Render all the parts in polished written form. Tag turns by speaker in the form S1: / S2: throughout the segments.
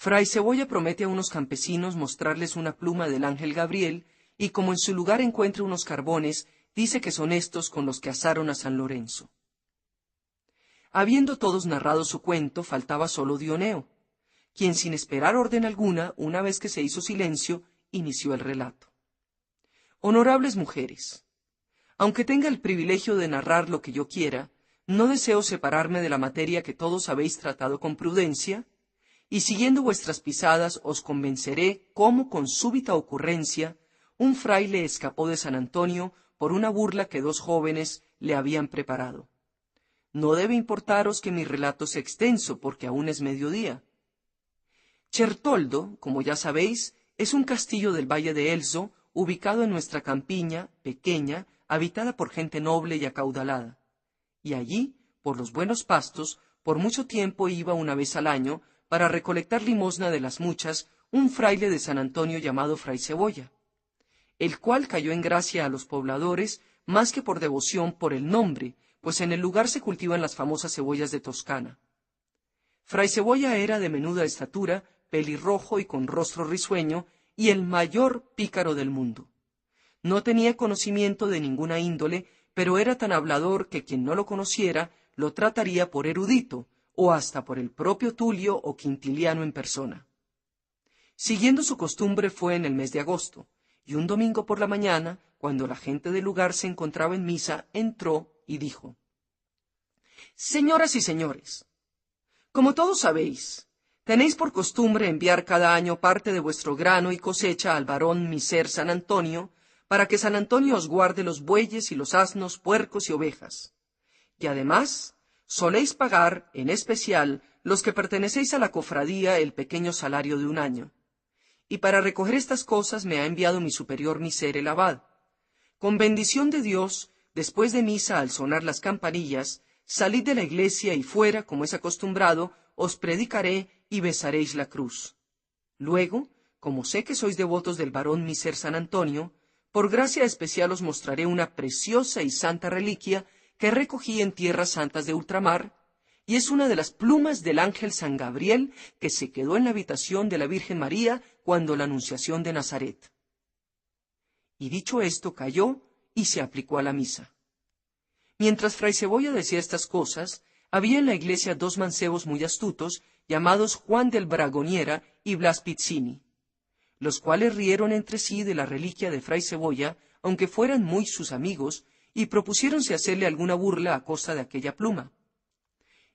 S1: Fray Cebolla promete a unos campesinos mostrarles una pluma del ángel Gabriel, y como en su lugar encuentra unos carbones, dice que son estos con los que asaron a San Lorenzo. Habiendo todos narrado su cuento, faltaba solo Dioneo, quien sin esperar orden alguna, una vez que se hizo silencio, inició el relato. Honorables mujeres, aunque tenga el privilegio de narrar lo que yo quiera, no deseo separarme de la materia que todos habéis tratado con prudencia, y siguiendo vuestras pisadas os convenceré cómo con súbita ocurrencia un fraile escapó de San Antonio por una burla que dos jóvenes le habían preparado. No debe importaros que mi relato sea extenso, porque aún es mediodía. Chertoldo, como ya sabéis, es un castillo del valle de Elso, ubicado en nuestra campiña, pequeña, habitada por gente noble y acaudalada. Y allí, por los buenos pastos, por mucho tiempo iba una vez al año, para recolectar limosna de las muchas, un fraile de San Antonio llamado Fray Cebolla, el cual cayó en gracia a los pobladores, más que por devoción por el nombre, pues en el lugar se cultivan las famosas cebollas de Toscana. Fray Cebolla era de menuda estatura, pelirrojo y con rostro risueño, y el mayor pícaro del mundo. No tenía conocimiento de ninguna índole, pero era tan hablador que quien no lo conociera lo trataría por erudito, o hasta por el propio Tulio o Quintiliano en persona. Siguiendo su costumbre fue en el mes de agosto, y un domingo por la mañana, cuando la gente del lugar se encontraba en misa, entró y dijo: «Señoras y señores, como todos sabéis, tenéis por costumbre enviar cada año parte de vuestro grano y cosecha al varón Miser San Antonio, para que San Antonio os guarde los bueyes y los asnos, puercos y ovejas. Y además, soléis pagar, en especial, los que pertenecéis a la cofradía, el pequeño salario de un año. Y para recoger estas cosas me ha enviado mi superior Miser el abad. Con bendición de Dios, después de misa al sonar las campanillas, salid de la iglesia y fuera, como es acostumbrado, os predicaré y besaréis la cruz. Luego, como sé que sois devotos del varón Miser San Antonio, por gracia especial os mostraré una preciosa y santa reliquia que recogí en tierras santas de ultramar, y es una de las plumas del ángel San Gabriel que se quedó en la habitación de la Virgen María cuando la Anunciación de Nazaret». Y dicho esto calló y se aplicó a la misa. Mientras Fray Cebolla decía estas cosas, había en la iglesia dos mancebos muy astutos, llamados Juan del Bragoniera y Blas Pizzini, los cuales rieron entre sí de la reliquia de Fray Cebolla, aunque fueran muy sus amigos, y propusiéronse hacerle alguna burla a costa de aquella pluma.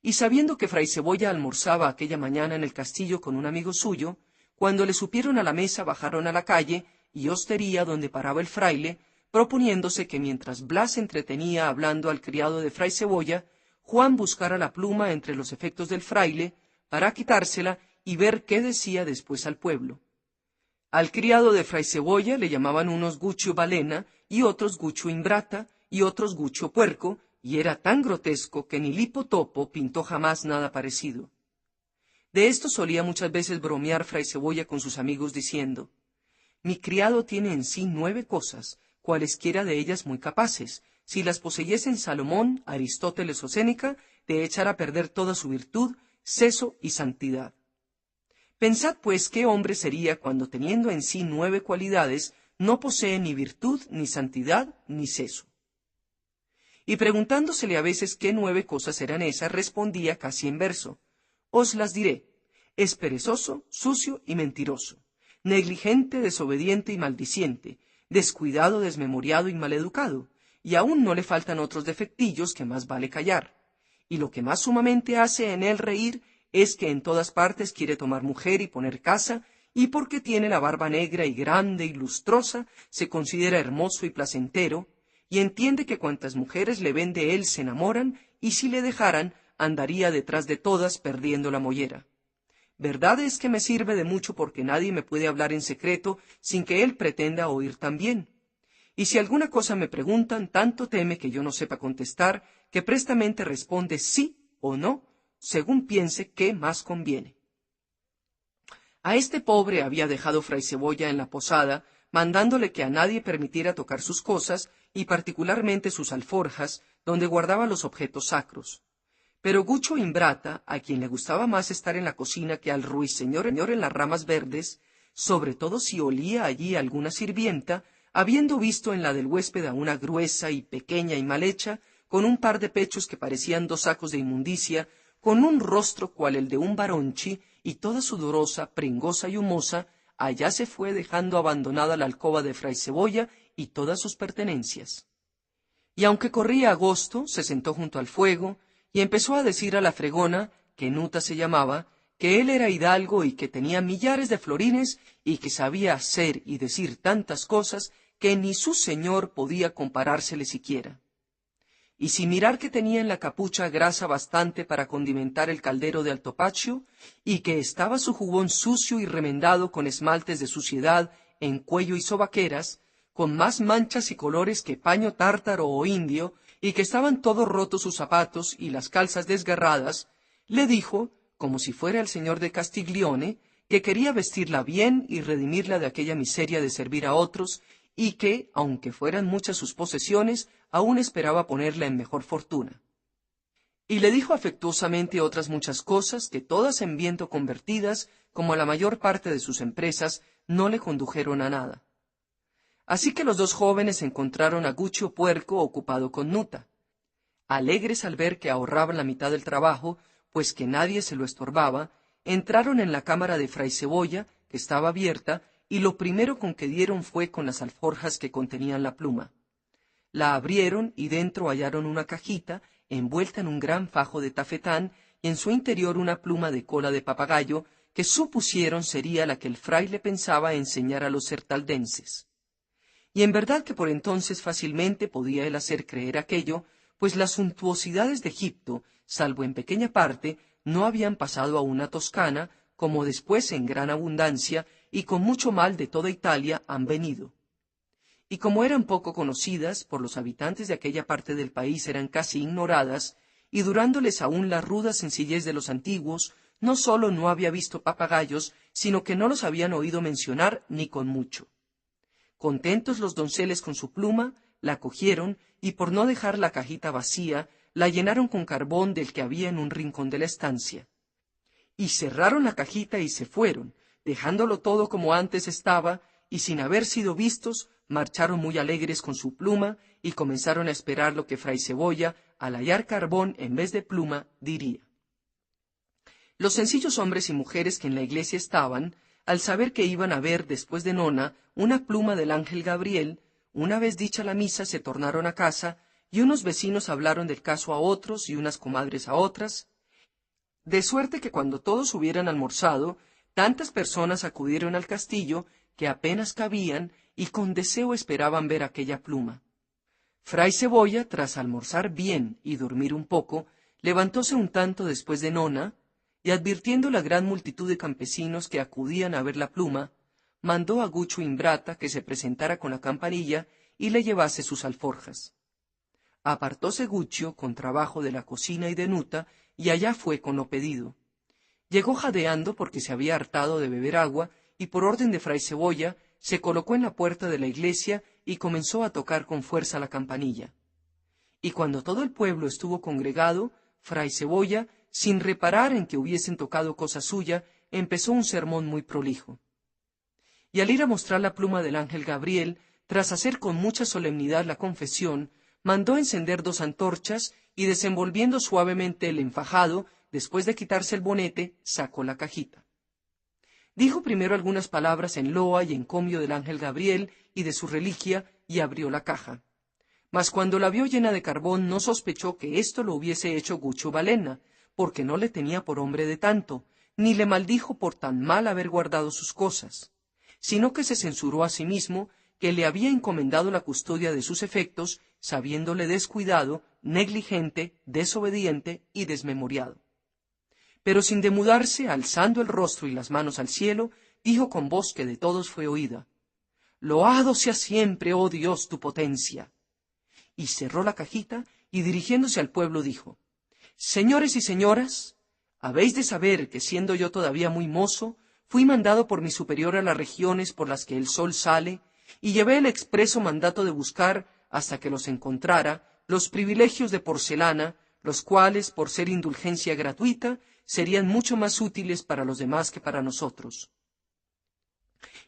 S1: Y sabiendo que Fray Cebolla almorzaba aquella mañana en el castillo con un amigo suyo, cuando le supieron a la mesa bajaron a la calle y hostería donde paraba el fraile, proponiéndose que mientras Blas entretenía hablando al criado de Fray Cebolla, Juan buscara la pluma entre los efectos del fraile para quitársela y ver qué decía después al pueblo. Al criado de Fray Cebolla le llamaban unos Guccio Balena y otros Guccio Imbrata y otros Guccio Puerco, y era tan grotesco que ni Lipo Topo pintó jamás nada parecido. De esto solía muchas veces bromear Fray Cebolla con sus amigos diciendo: «Mi criado tiene en sí 9 cosas, cualesquiera de ellas muy capaces, si las poseyesen Salomón, Aristóteles o Séneca, de echar a perder toda su virtud, seso y santidad. Pensad pues qué hombre sería cuando teniendo en sí 9 cualidades, no posee ni virtud, ni santidad, ni seso». Y preguntándosele a veces qué 9 cosas eran esas, respondía casi en verso: «Os las diré. Es perezoso, sucio y mentiroso, negligente, desobediente y maldiciente, descuidado, desmemoriado y maleducado, y aún no le faltan otros defectillos que más vale callar. Y lo que más sumamente hace en él reír es que en todas partes quiere tomar mujer y poner casa, y porque tiene la barba negra y grande y lustrosa, se considera hermoso y placentero, y entiende que cuantas mujeres le ven de él se enamoran, y si le dejaran, andaría detrás de todas perdiendo la mollera. Verdad es que me sirve de mucho porque nadie me puede hablar en secreto sin que él pretenda oír también. Y si alguna cosa me preguntan, tanto teme que yo no sepa contestar, que prestamente responde sí o no, según piense qué más conviene». A este pobre había dejado Fray Cebolla en la posada, mandándole que a nadie permitiera tocar sus cosas, y particularmente sus alforjas, donde guardaba los objetos sacros. Pero Gucho Imbrata, a quien le gustaba más estar en la cocina que al ruiseñor en las ramas verdes, sobre todo si olía allí alguna sirvienta, habiendo visto en la del huésped a una gruesa y pequeña y mal hecha, con un par de pechos que parecían 2 sacos de inmundicia, con un rostro cual el de un varonchi, y toda sudorosa, pringosa y humosa, allá se fue dejando abandonada la alcoba de Fray Cebolla y todas sus pertenencias. Y aunque corría agosto, se sentó junto al fuego, y empezó a decir a la fregona, que Nuta se llamaba, que él era hidalgo y que tenía millares de florines y que sabía hacer y decir tantas cosas que ni su señor podía comparársele siquiera. Y sin mirar que tenía en la capucha grasa bastante para condimentar el caldero de Altopacio, y que estaba su jubón sucio y remendado con esmaltes de suciedad en cuello y sobaqueras, con más manchas y colores que paño tártaro o indio, y que estaban todos rotos sus zapatos y las calzas desgarradas, le dijo, como si fuera el señor de Castiglione, que quería vestirla bien y redimirla de aquella miseria de servir a otros, y que, aunque fueran muchas sus posesiones, aún esperaba ponerla en mejor fortuna. Y le dijo afectuosamente otras muchas cosas que todas en viento convertidas, como la mayor parte de sus empresas, no le condujeron a nada. Así que los 2 jóvenes encontraron a Gucho Puerco ocupado con Nuta. Alegres al ver que ahorraban la mitad del trabajo, pues que nadie se lo estorbaba, entraron en la cámara de Fray Cebolla, que estaba abierta, y lo primero con que dieron fue con las alforjas que contenían la pluma. La abrieron y dentro hallaron una cajita envuelta en un gran fajo de tafetán y en su interior una pluma de cola de papagayo que supusieron sería la que el fraile pensaba enseñar a los sertaldenses. Y en verdad que por entonces fácilmente podía él hacer creer aquello, pues las suntuosidades de Egipto, salvo en pequeña parte, no habían pasado a una Toscana, como después en gran abundancia y con mucho mal de toda Italia han venido. Y como eran poco conocidas, por los habitantes de aquella parte del país eran casi ignoradas, y durándoles aún la ruda sencillez de los antiguos, no sólo no había visto papagayos, sino que no los habían oído mencionar ni con mucho. Contentos los donceles con su pluma, la cogieron, y por no dejar la cajita vacía, la llenaron con carbón del que había en un rincón de la estancia. Y cerraron la cajita y se fueron, dejándolo todo como antes estaba, y sin haber sido vistos, marcharon muy alegres con su pluma, y comenzaron a esperar lo que Fray Cebolla, al hallar carbón en vez de pluma, diría. Los sencillos hombres y mujeres que en la iglesia estaban, al saber que iban a ver después de nona una pluma del ángel Gabriel, una vez dicha la misa se tornaron a casa, y unos vecinos hablaron del caso a otros y unas comadres a otras, de suerte que cuando todos hubieran almorzado, tantas personas acudieron al castillo que apenas cabían y con deseo esperaban ver aquella pluma. Fray Cebolla, tras almorzar bien y dormir un poco, levantóse un tanto después de nona, y advirtiendo la gran multitud de campesinos que acudían a ver la pluma, mandó a Gucho Imbrata que se presentara con la campanilla y le llevase sus alforjas. Apartóse Gucho con trabajo de la cocina y de Nuta, y allá fue con lo pedido. Llegó jadeando porque se había hartado de beber agua, y por orden de Fray Cebolla se colocó en la puerta de la iglesia y comenzó a tocar con fuerza la campanilla. Y cuando todo el pueblo estuvo congregado, Fray Cebolla, sin reparar en que hubiesen tocado cosa suya, empezó un sermón muy prolijo. Y al ir a mostrar la pluma del ángel Gabriel, tras hacer con mucha solemnidad la confesión, mandó encender 2 antorchas y desenvolviendo suavemente el enfajado, después de quitarse el bonete, sacó la cajita. Dijo primero algunas palabras en loa y encomio del ángel Gabriel y de su reliquia, y abrió la caja. Mas cuando la vio llena de carbón no sospechó que esto lo hubiese hecho Gucho Balena, porque no le tenía por hombre de tanto, ni le maldijo por tan mal haber guardado sus cosas, sino que se censuró a sí mismo que le había encomendado la custodia de sus efectos, sabiéndole descuidado, negligente, desobediente y desmemoriado. Pero sin demudarse, alzando el rostro y las manos al cielo, dijo con voz que de todos fue oída: «Loado sea siempre, oh Dios, tu potencia». Y cerró la cajita, y dirigiéndose al pueblo dijo: «Señores y señoras, habéis de saber que siendo yo todavía muy mozo, fui mandado por mi superior a las regiones por las que el sol sale, y llevé el expreso mandato de buscar, hasta que los encontrara, los privilegios de porcelana, los cuales, por ser indulgencia gratuita, serían mucho más útiles para los demás que para nosotros.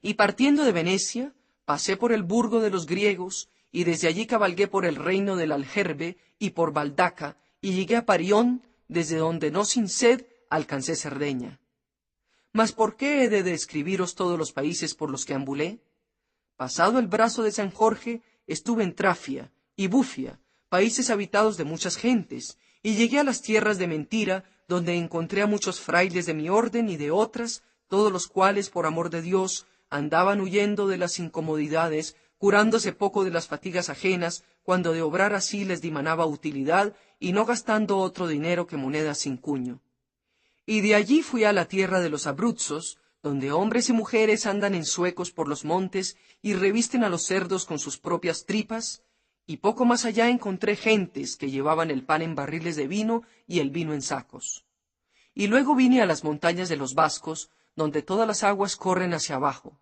S1: Y partiendo de Venecia, pasé por el burgo de los griegos, y desde allí cabalgué por el reino del Aljerbe y por Baldaca, y llegué a Parión, desde donde no sin sed alcancé Cerdeña. Mas ¿por qué he de describiros todos los países por los que ambulé? Pasado el brazo de San Jorge, estuve en Trafia y Bufia, países habitados de muchas gentes, y llegué a las tierras de Mentira, donde encontré a muchos frailes de mi orden y de otras, todos los cuales, por amor de Dios, andaban huyendo de las incomodidades, curándose poco de las fatigas ajenas, cuando de obrar así les dimanaba utilidad, y no gastando otro dinero que monedas sin cuño. Y de allí fui a la tierra de los Abruzzos, donde hombres y mujeres andan en zuecos por los montes y revisten a los cerdos con sus propias tripas, y poco más allá encontré gentes que llevaban el pan en barriles de vino y el vino en sacos. Y luego vine a las montañas de los Vascos, donde todas las aguas corren hacia abajo.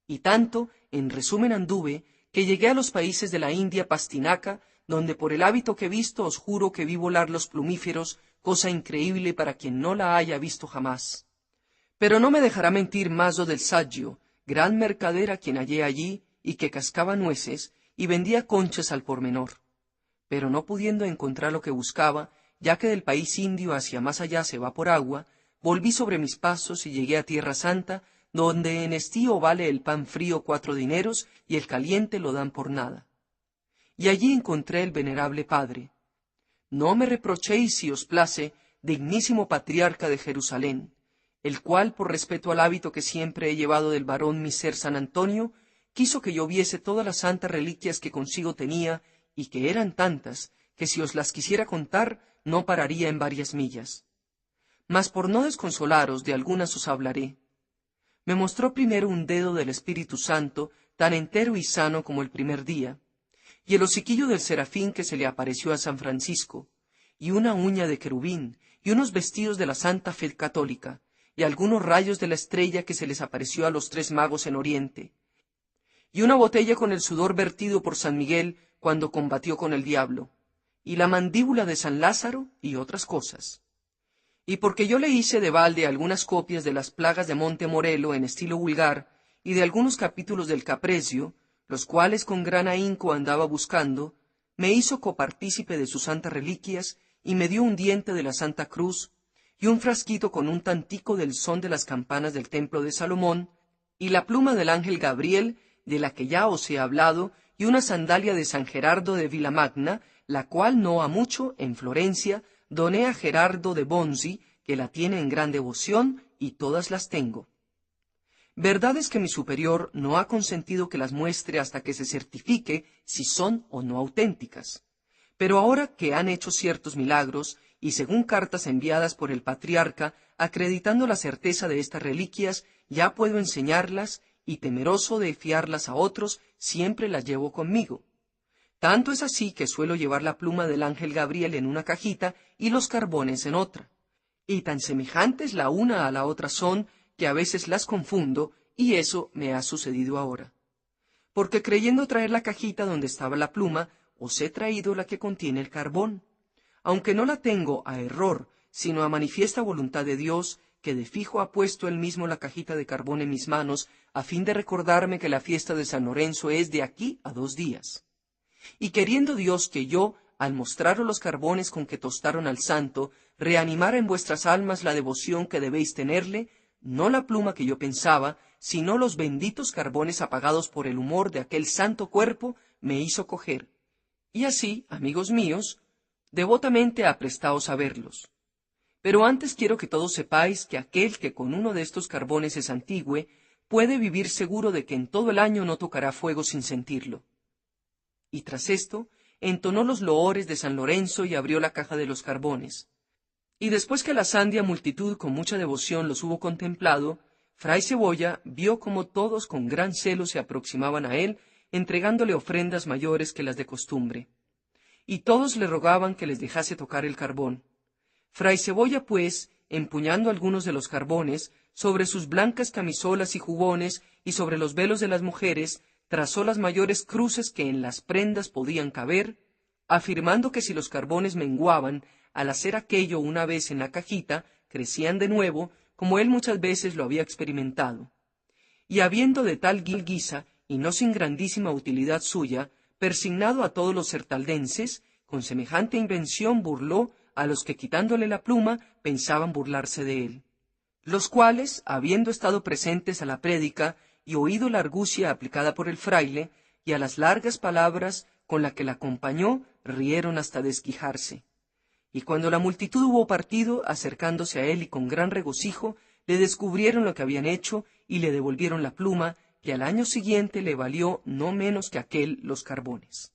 S1: Y tanto, en resumen anduve, que llegué a los países de la India pastinaca, donde por el hábito que he visto os juro que vi volar los plumíferos, cosa increíble para quien no la haya visto jamás. Pero no me dejará mentir Maso del Saggio, gran mercader a quien hallé allí, y que cascaba nueces, y vendía conchas al por menor. Pero no pudiendo encontrar lo que buscaba, ya que del país indio hacia más allá se va por agua, volví sobre mis pasos y llegué a Tierra Santa, donde en estío vale el pan frío 4 dineros y el caliente lo dan por nada. Y allí encontré el venerable padre. No me reprochéis si os place, dignísimo patriarca de Jerusalén, el cual, por respeto al hábito que siempre he llevado del varón mi ser San Antonio, quiso que yo viese todas las santas reliquias que consigo tenía, y que eran tantas, que si os las quisiera contar, no pararía en varias millas. Mas por no desconsolaros, de algunas os hablaré. Me mostró primero un dedo del Espíritu Santo, tan entero y sano como el primer día, y el hociquillo del serafín que se le apareció a San Francisco, y una uña de querubín, y unos vestidos de la Santa Fe Católica, y algunos rayos de la estrella que se les apareció a los 3 magos en Oriente, y una botella con el sudor vertido por San Miguel cuando combatió con el diablo, y la mandíbula de San Lázaro, y otras cosas. Y porque yo le hice de balde algunas copias de las plagas de Monte Morello en estilo vulgar, y de algunos capítulos del Caprecio, los cuales con gran ahínco andaba buscando, me hizo copartícipe de sus santas reliquias, y me dio un diente de la Santa Cruz, y un frasquito con un tantico del son de las campanas del templo de Salomón, y la pluma del ángel Gabriel, de la que ya os he hablado, y una sandalia de San Gerardo de Villamagna, la cual no ha mucho, en Florencia, doné a Gerardo de Bonzi, que la tiene en gran devoción, y todas las tengo. Verdad es que mi superior no ha consentido que las muestre hasta que se certifique si son o no auténticas. Pero ahora que han hecho ciertos milagros, y según cartas enviadas por el patriarca, acreditando la certeza de estas reliquias, ya puedo enseñarlas, y temeroso de fiarlas a otros, siempre las llevo conmigo. Tanto es así que suelo llevar la pluma del ángel Gabriel en una cajita y los carbones en otra. Y tan semejantes la una a la otra son, que a veces las confundo, y eso me ha sucedido ahora. Porque creyendo traer la cajita donde estaba la pluma, os he traído la que contiene el carbón. Aunque no la tengo a error, sino a manifiesta voluntad de Dios, que de fijo ha puesto él mismo la cajita de carbón en mis manos, a fin de recordarme que la fiesta de San Lorenzo es de aquí a 2 días. Y queriendo Dios que yo, al mostraros los carbones con que tostaron al santo, reanimara en vuestras almas la devoción que debéis tenerle, no la pluma que yo pensaba, sino los benditos carbones apagados por el humor de aquel santo cuerpo, me hizo coger. Y así, amigos míos, devotamente aprestaos a verlos. Pero antes quiero que todos sepáis que aquel que con uno de estos carbones se santigüe, puede vivir seguro de que en todo el año no tocará fuego sin sentirlo. Y tras esto, entonó los loores de San Lorenzo y abrió la caja de los carbones. Y después que la sandia multitud con mucha devoción los hubo contemplado, Fray Cebolla vio como todos con gran celo se aproximaban a él, entregándole ofrendas mayores que las de costumbre. Y todos le rogaban que les dejase tocar el carbón. Fray Cebolla, pues, empuñando algunos de los carbones, sobre sus blancas camisolas y jubones y sobre los velos de las mujeres, trazó las mayores cruces que en las prendas podían caber, afirmando que si los carbones menguaban, al hacer aquello una vez en la cajita, crecían de nuevo, como él muchas veces lo había experimentado. Y habiendo de tal guisa, y no sin grandísima utilidad suya, persignado a todos los sertaldenses, con semejante invención burló a los que quitándole la pluma pensaban burlarse de él. Los cuales, habiendo estado presentes a la prédica y oído la argucia aplicada por el fraile, y a las largas palabras con la que la acompañó, rieron hasta desquijarse. Y cuando la multitud hubo partido, acercándose a él y con gran regocijo, le descubrieron lo que habían hecho y le devolvieron la pluma, que al año siguiente le valió no menos que aquél los carbones.